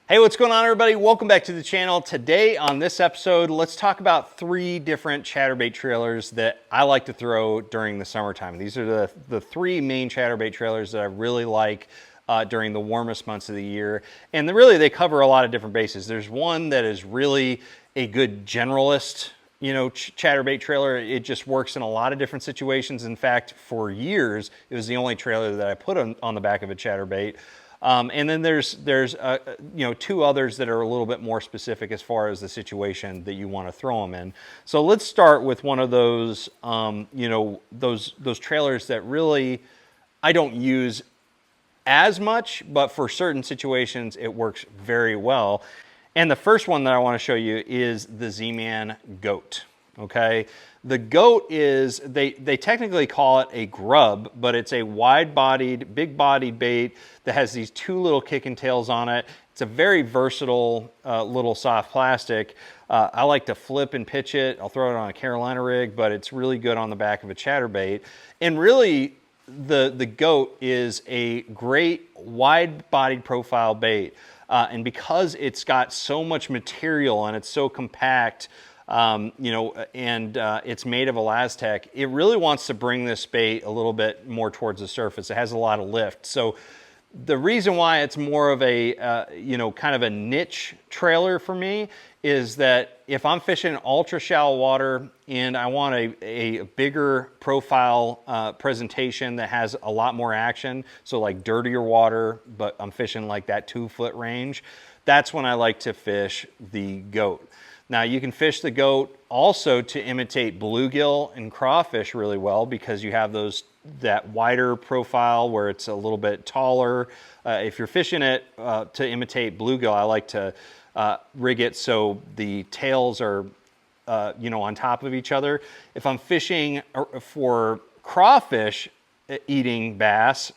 Hey, what's going on, everybody? Welcome back to the channel. Today on this episode, let's talk about 3 different chatterbait trailers that I like to throw during the summertime. These are the 3 main chatterbait trailers that I really like during the warmest months of the year. And really, they cover a lot of different bases. There's one that is really a good generalist, chatterbait trailer. It just works in a lot of different situations. In fact, for years, it was the only trailer that I put on the back of a chatterbait. And then there's 2 others that are a little bit more specific as far as the situation that you want to throw them in. So let's start with one of those, those trailers that really I don't use as much, but for certain situations it works very well. And the first one that I want to show you is the ZAM Goat. Okay, the Goat is, they technically call it a grub, but it's a wide-bodied, big-bodied bait that has these 2 little kicking tails on it. It's a very versatile little soft plastic. I like to flip and pitch it. I'll throw it on a Carolina rig, but it's really good on the back of a chatterbait. And really, the Goat is a great wide-bodied profile bait. And because it's got so much material and it's so compact, it's made of Elastec, it really wants to bring this bait a little bit more towards the surface. It has a lot of lift. So the reason why it's more of a, kind of a niche trailer for me is that if I'm fishing ultra shallow water and I want a bigger profile presentation that has a lot more action, so like dirtier water, but I'm fishing like that 2-foot range, that's when I like to fish the Goat. Now you can fish the Goat also to imitate bluegill and crawfish really well because you have that wider profile where it's a little bit taller. If you're fishing it to imitate bluegill, I like to rig it so the tails are on top of each other. If I'm fishing for crawfish eating bass,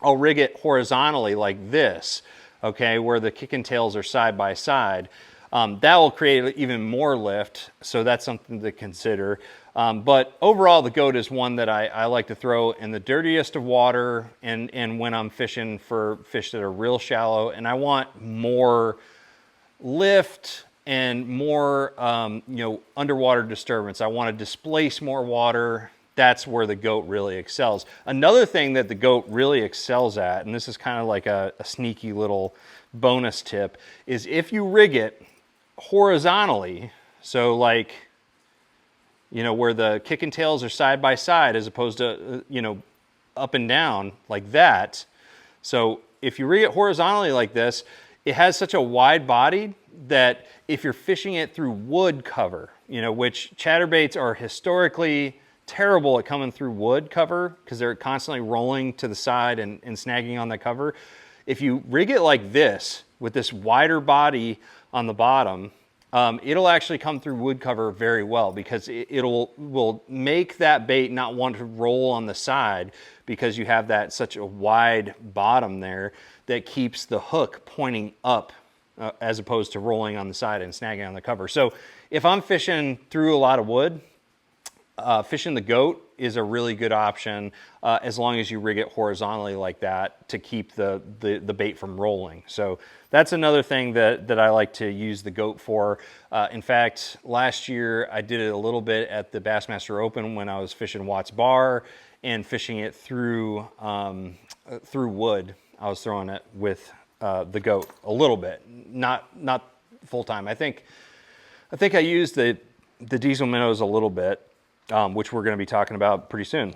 I'll rig it horizontally like this, okay, where the kicking tails are side by side. That will create even more lift, so that's something to consider. But overall, the Goat is one that I like to throw in the dirtiest of water and when I'm fishing for fish that are real shallow and I want more lift and more underwater disturbance. I want to displace more water. That's where the Goat really excels. Another thing that the Goat really excels at, and this is kind of like a sneaky little bonus tip, is if you rig it horizontally, so like where the kicking tails are side by side as opposed to up and down like that. So if you rig it horizontally like this, it has such a wide body that if you're fishing it through wood cover, which chatterbaits are historically terrible at coming through wood cover because they're constantly rolling to the side and snagging on the cover. If you rig it like this with this wider body on the bottom, it'll actually come through wood cover very well because will make that bait not want to roll on the side because you have such a wide bottom there that keeps the hook pointing up as opposed to rolling on the side and snagging on the cover. So if I'm fishing through a lot of wood, fishing the Goat is a really good option as long as you rig it horizontally like that to keep the bait from rolling. So that's another thing that I like to use the Goat for. In fact, last year I did it a little bit at the Bassmaster Open when I was fishing Watts Bar and fishing it through wood. I was throwing it with the Goat a little bit, not full time. I think I used the diesel minnows a little bit. Which we're going to be talking about pretty soon.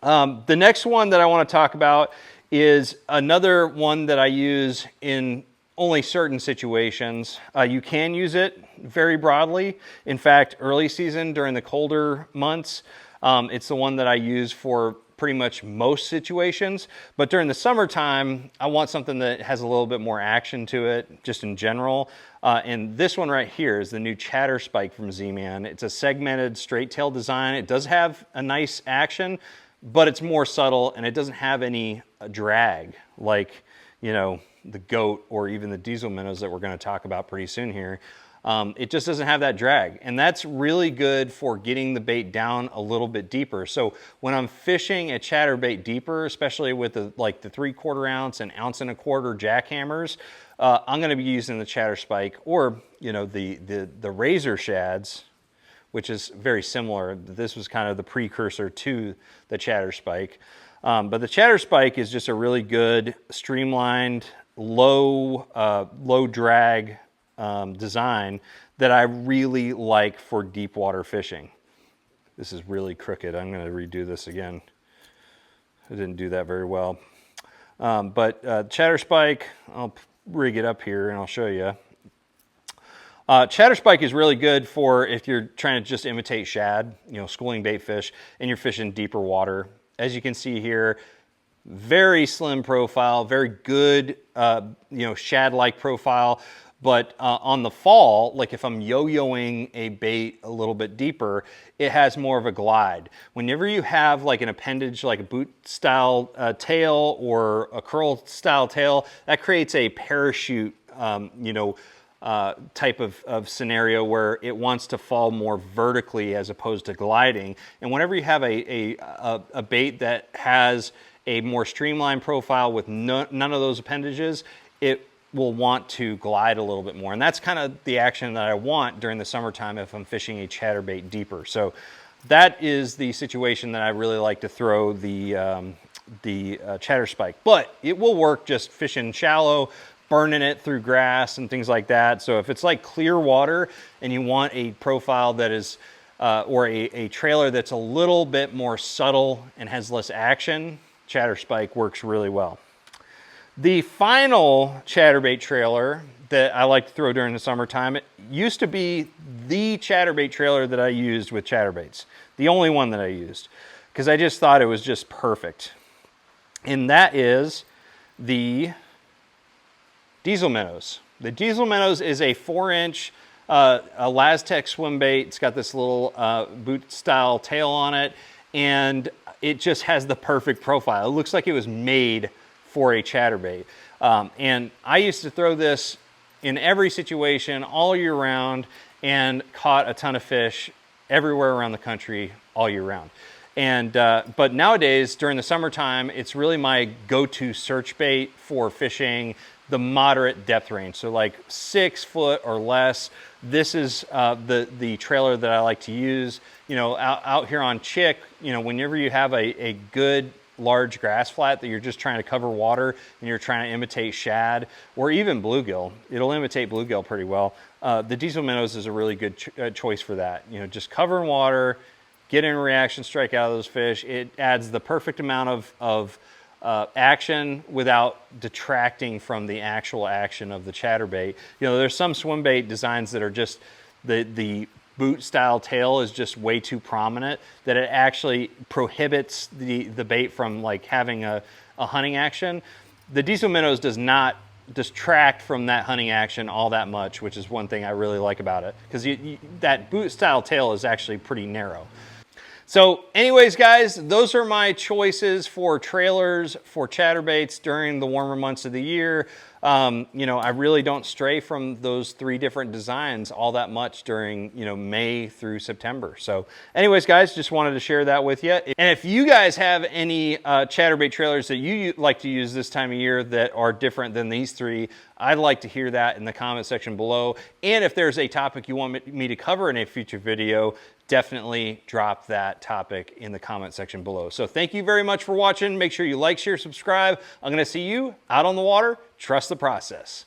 The next one that I want to talk about is another one that I use in only certain situations. You can use it very broadly. In fact, early season during the colder months, it's the one that I use for pretty much most situations. But during the summertime, I want something that has a little bit more action to it, just in general. And this one right here is the new Chatter Spike from ZAM. It's a segmented straight tail design. It does have a nice action, but it's more subtle and it doesn't have any drag like, the Goat or even the diesel minnows that we're going to talk about pretty soon here. It just doesn't have that drag, and that's really good for getting the bait down a little bit deeper. So when I'm fishing a chatterbait deeper, especially with the 3/4 ounce and 1 1/4 ounce jackhammers, I'm going to be using the Chatter Spike, or the razor shads, which is very similar. This was kind of the precursor to the Chatter Spike. But the Chatter Spike is just a really good, streamlined, low drag design that I really like for deep water fishing. This is really crooked. I'm going to redo this again. I didn't do that very well. But Chatter Spike, I'll rig it up here and I'll show you. Chatter Spike is really good for if you're trying to just imitate shad, schooling bait fish, and you're fishing deeper water. As you can see here, very slim profile, very good, shad-like profile. But on the fall, like if I'm yo-yoing a bait a little bit deeper, it has more of a glide. Whenever you have like an appendage, like a boot-style tail or a curl-style tail, that creates a parachute, type of scenario where it wants to fall more vertically as opposed to gliding. And whenever you have a bait that has a more streamlined profile with none of those appendages, it will want to glide a little bit more. And that's kind of the action that I want during the summertime if I'm fishing a chatterbait deeper. So that is the situation that I really like to throw the Chatter Spike. But it will work just fishing shallow, burning it through grass and things like that. So if it's like clear water and you want a profile that is, or a trailer that's a little bit more subtle and has less action, Chatter Spike works really well. The final chatterbait trailer that I like to throw during the summertime, it used to be the chatterbait trailer that I used with chatterbaits. The only one that I used, because I just thought it was just perfect. And that is the Diesel Minnows. The Diesel Minnows is a 4-inch Lastech swim bait. It's got this little boot-style tail on it, and it just has the perfect profile. It looks like it was made for a chatterbait. And I used to throw this in every situation all year round and caught a ton of fish everywhere around the country all year round. And but nowadays, during the summertime, it's really my go-to search bait for fishing the moderate depth range. So like 6 foot or less. This is the trailer that I like to use. Out here on Chick, whenever you have a good large grass flat that you're just trying to cover water and you're trying to imitate shad or even bluegill, it'll imitate bluegill pretty well. The Diesel Minnows is a really good choice for that. Just covering water, getting a reaction strike out of those fish. It adds the perfect amount of action without detracting from the actual action of the chatterbait. There's some swim bait designs that are just the boot style tail is just way too prominent that it actually prohibits the bait from like having a hunting action. The Diesel Minnows does not distract from that hunting action all that much, which is one thing I really like about it, because that boot style tail is actually pretty narrow. So anyways, guys, those are my choices for trailers for chatterbaits during the warmer months of the year. I really don't stray from those 3 different designs all that much during, May through September. So anyways, guys, just wanted to share that with you. And if you guys have any chatterbait trailers that you like to use this time of year that are different than these 3, I'd like to hear that in the comment section below. And if there's a topic you want me to cover in a future video, definitely drop that topic in the comment section below. So thank you very much for watching. Make sure you like, share, subscribe. I'm going to see you out on the water. Trust the process.